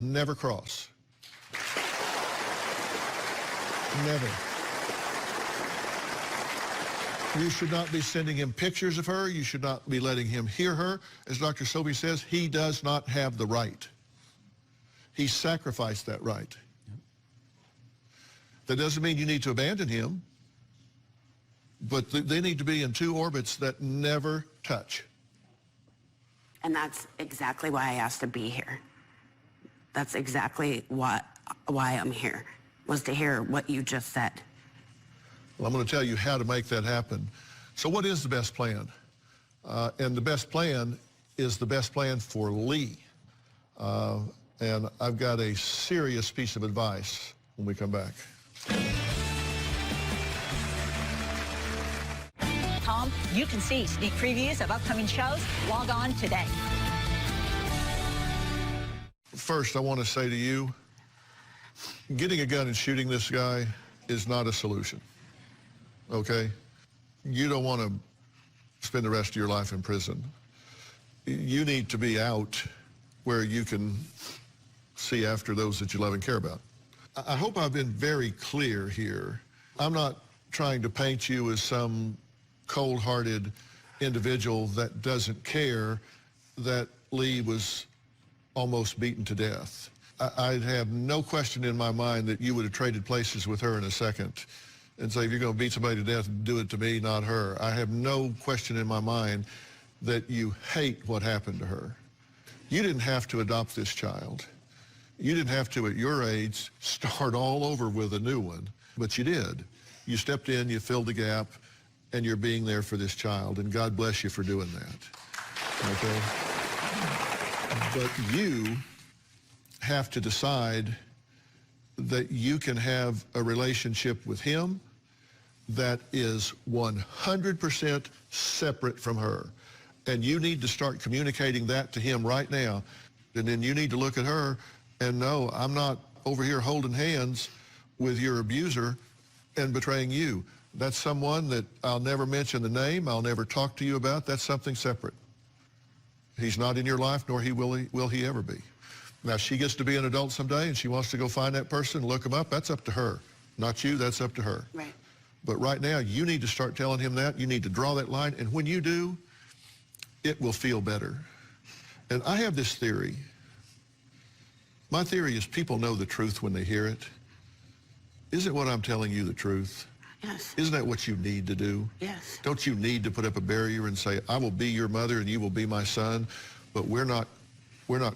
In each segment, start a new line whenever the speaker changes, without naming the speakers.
never cross. Never. You should not be sending him pictures of her. You should not be letting him hear her. As Dr. Sophie says, he does not have the right. He sacrificed that right. That doesn't mean you need to abandon him, but they need to be in two orbits that never touch.
And that's exactly why I asked to be here. That's exactly why I'm here, was to hear what you just said.
Well, I'm going to tell you how to make that happen. So what is the best plan? And the best plan is the best plan for Lee. And I've got a serious piece of advice when we come back.
Tom, you can see sneak previews of upcoming shows. Log on today.
First, I want to say to you, getting a gun and shooting this guy is not a solution, okay? You don't want to spend the rest of your life in prison. You need to be out where you can see after those that you love and care about. I hope I've been very clear here. I'm not trying to paint you as some cold-hearted individual that doesn't care that Lee was almost beaten to death. I have no question in my mind that you would have traded places with her in a second and say, if you're going to beat somebody to death, do it to me, not her. I have no question in my mind that you hate what happened to her. You didn't have to adopt this child. You didn't have to, at your age, start all over with a new one, but you did. You stepped in, you filled the gap, and you're being there for this child, and God bless you for doing that, okay? But you have to decide that you can have a relationship with him that is 100% separate from her. And you need to start communicating that to him right now. And then you need to look at her and know, I'm not over here holding hands with your abuser and betraying you. That's someone that I'll never mention the name, I'll never talk to you about. That's something separate. He's not in your life, nor will he ever be. Now, she gets to be an adult someday and she wants to go find that person, look him up, that's up to her. Not you, that's up to her.
Right.
But right now, you need to start telling him that. You need to draw that line, and when you do, it will feel better. And I have this theory. My theory is people know the truth when they hear it. Isn't what I'm telling you the truth?
Yes.
Isn't that what you need to do?
Yes.
Don't you need to put up a barrier and say, I will be your mother and you will be my son, but we're not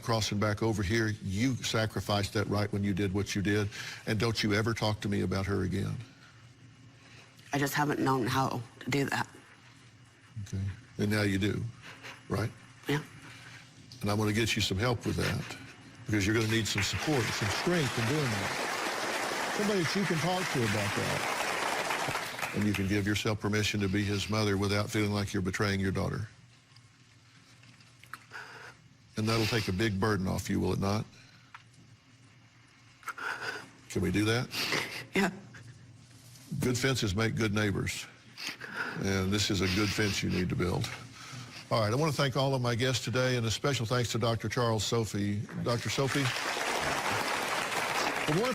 crossing back over here. You sacrificed that right when you did what you did, and don't you ever talk to me about her again.
I just haven't known how to do that.
Okay. And now you do, right?
Yeah.
And I'm going to get you some help with that, because you're going to need some support, some strength in doing that. Somebody that you can talk to about that. And you can give yourself permission to be his mother without feeling like you're betraying your daughter. And that'll take a big burden off you, will it not? Can we do that?
Yeah.
Good fences make good neighbors. And this is a good fence you need to build. All right, I want to thank all of my guests today, and a special thanks to Dr. Charles Sophie. Dr. Sophie, for more